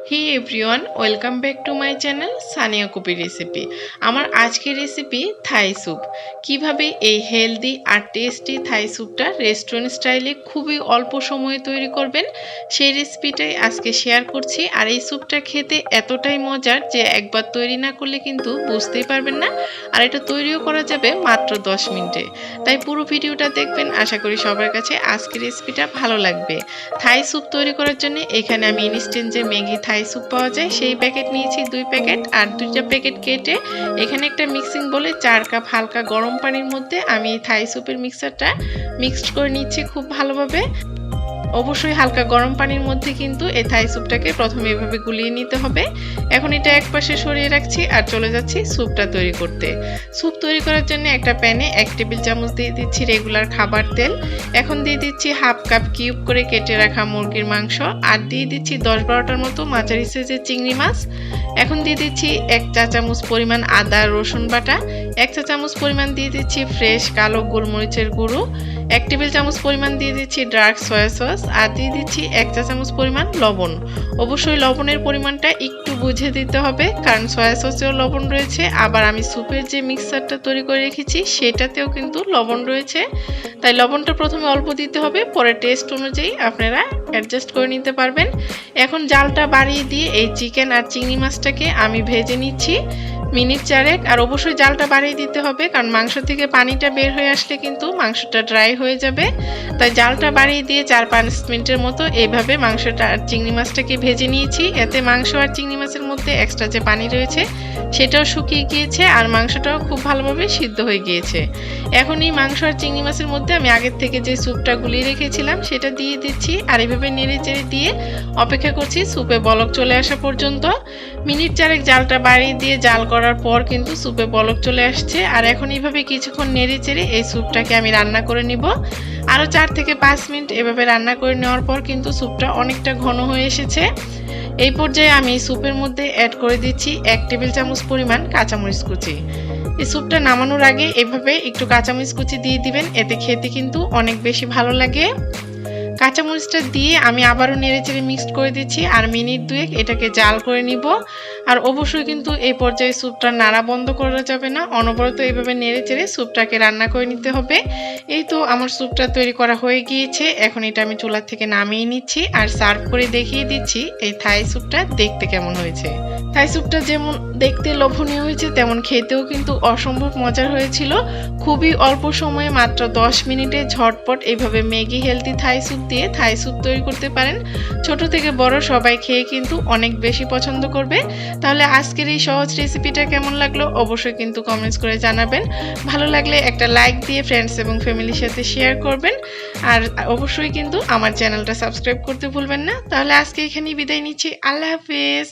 Hey everyone, welcome back to my channel Saniya Kabir recipe. আমার আজকের recipe Thai soup. কিভাবে এই হেলদি আর টেস্টি থাই স্যুপটা রেস্টুরেন্ট স্টাইলে খুবই অল্প সময়ে তৈরি করবেন, সেই রেসিপিটাই আজকে শেয়ার করছি। আর এই স্যুপটা খেতে এতটাই মজার যে একবার তৈরি না করলে কিন্তু বুঝতেই পারবেন না। আর এটা তৈরিও করা যাবে মাত্র 10 মিনিটে। তাই পুরো ভিডিওটা দেখবেন, আশা করি সবার কাছে আজকের রেসিপিটা ভালো লাগবে। থাই স্যুপ তৈরি করার জন্য এখানে আমি ইনস্ট্যান্ট যে ম্যাগি থাই স্যুপ পাওয়া যায় সেই প্যাকেট নিয়েছি 2 প্যাকেট, আর 2টা প্যাকেট কেটে এখানে একটা মিক্সিং বলে 4 কাপ হালকা গরম পানির মধ্যে আমি এই থাই স্যুপের মিক্সারটা মিক্সড করে নিচ্ছি খুব ভালোভাবে। অবশ্যই হালকা গরম পানির মধ্যে কিন্তু এই থাই স্যুপটাকে প্রথমে এভাবে গুলিয়ে নিতে হবে। এখন এটা একপাশে সরিয়ে রাখছি আর চলে যাচ্ছি স্যুপটা তৈরি করতে। স্যুপ তৈরি করার জন্য একটা প্যানে 1 টেবিল চামচ দিয়ে দিচ্ছি রেগুলার খাবার তেল। এখন দিয়ে দিচ্ছি হাফ কাপ কিউব করে কেটে রাখা মুরগির মাংস, আর দিয়ে দিচ্ছি 10-12টার মতো মাঝারি সাইজের চিংড়ি মাছ। এখন দিয়ে দিচ্ছি 1 চা চামচ পরিমাণ আদা রসুন বাটা, 1 চা চামচ পরিমাণ দিয়ে দিচ্ছি ফ্রেশ কালো গোলমরিচের গুঁড়ো, 1 টেবিল চামচ পরিমাণ দিয়ে দিচ্ছি ডার্ক সয়া সস, আর দিয়ে দিচ্ছি 1 চা চামচ পরিমাণ লবণ। অবশ্যই লবণের পরিমাণটা একটু বুঝে দিতে হবে, কারণ সয়া সসেও লবণ রয়েছে, আবার আমি স্যুপের যে মিক্সারটা তৈরি করে রেখেছি সেটাতেও কিন্তু লবণ রয়েছে। তাই লবণটা প্রথমে অল্প দিতে হবে, পরে টেস্ট অনুযায়ী আপনারা অ্যাডজাস্ট করে নিতে পারবেন। এখন জালটা বাড়িয়ে দিয়ে এই চিকেন আর চিংড়ি মাছটাকে আমি ভেজে নিচ্ছি মিনিট 4 আর অবশ্যই জালটা বাড়িয়ে দিতে হবে, কারণ মাংস থেকে পানিটা বের হয়ে আসলে কিন্তু মাংসটা ড্রাই হয়ে যাবে। তাই জালটা বাড়িয়ে দিয়ে 4-5 মিনিটের মতো এইভাবে মাংসটা আর চিংড়ি মাছটাকে ভেজে নিয়েছি। এতে মাংস আর চিংড়ি মাছের মধ্যে এক্সট্রা যে পানি রয়েছে সেটাও শুকিয়ে গিয়েছে, আর মাংসটাও খুব ভালোভাবে সিদ্ধ হয়ে গিয়েছে। এখন এই মাংস আর চিংড়ি মাছের মধ্যে আমি আগের থেকে যে স্যুপটা গুলিয়ে রেখেছিলাম সেটা দিয়ে দিচ্ছি, আর এভাবে নেড়ে চেড়ে দিয়ে অপেক্ষা করছি স্যুপে বলক চলে আসা পর্যন্ত। মিনিট 4 জালটা বাড়িয়ে দিয়ে জাল করার পর কিন্তু স্যুপে বলক চলে আসছে, আর এখন এইভাবে কিছুক্ষণ নেড়ে চেড়ে এই স্যুপটাকে আমি রান্না করে নিব। আরও 4 থেকে 5 মিনিট এভাবে রান্না করে নেওয়ার পর কিন্তু স্যুপটা অনেকটা ঘন হয়ে এসেছে। এই পর্যায়ে আমি স্যুপের মধ্যে অ্যাড করে দিচ্ছি 1 টেবিল চামচ পরিমাণ কাঁচামরিচ কুচি। এই স্যুপটা নামানোর আগে এভাবে একটু কাঁচামরিচ কুচি দিয়ে দিবেন, এতে খেতে কিন্তু অনেক বেশি ভালো লাগে। কাঁচামরিচটা দিয়ে আমি আবারও নেড়েচেড়ে মিক্সড করে দিচ্ছি, আর মিনিট 2 এটাকে জাল করে নিব। আর অবশ্যই কিন্তু এই পর্যায়ে স্যুপটা নাড়া বন্ধ করা যাবে না, অনবরত এইভাবে নেড়েচেড়ে স্যুপটাকে রান্না করে নিতে হবে। এই তো আমার স্যুপটা তৈরি করা হয়ে গিয়েছে। এখন এটা আমি চুলা থেকে নামিয়ে নিচ্ছি আর সার্ভ করে দেখিয়ে দিচ্ছি এই থাই স্যুপটা দেখতে কেমন হয়েছে। থাই স্যুপটা যেমন দেখতে লোভনীয় হয়েছে তেমন খেতেও কিন্তু অসম্ভব মজার হয়েছিল। খুবই অল্প সময়ে মাত্র 10 মিনিটে ঝটপট এইভাবে ম্যাগি হেলদি থাই স্যুপ দিয়ে থাই স্যুপ তৈরি করতে পারেন। ছোট থেকে বড় সবাই খেয়ে কিন্তু অনেক বেশি পছন্দ করবে। তাহলে আজকের এই সহজ রেসিপিটা কেমন লাগলো অবশ্যই কিন্তু কমেন্টস করে জানাবেন। ভালো লাগলে একটা লাইক দিয়ে ফ্রেন্ডস এবং ফ্যামিলির সাথে শেয়ার করবেন, আর অবশ্যই কিন্তু আমার চ্যানেলটা সাবস্ক্রাইব করতে ভুলবেন না। তাহলে আজকে এখানেই বিদায় নিচ্ছি। আল্লাহ হাফেজ।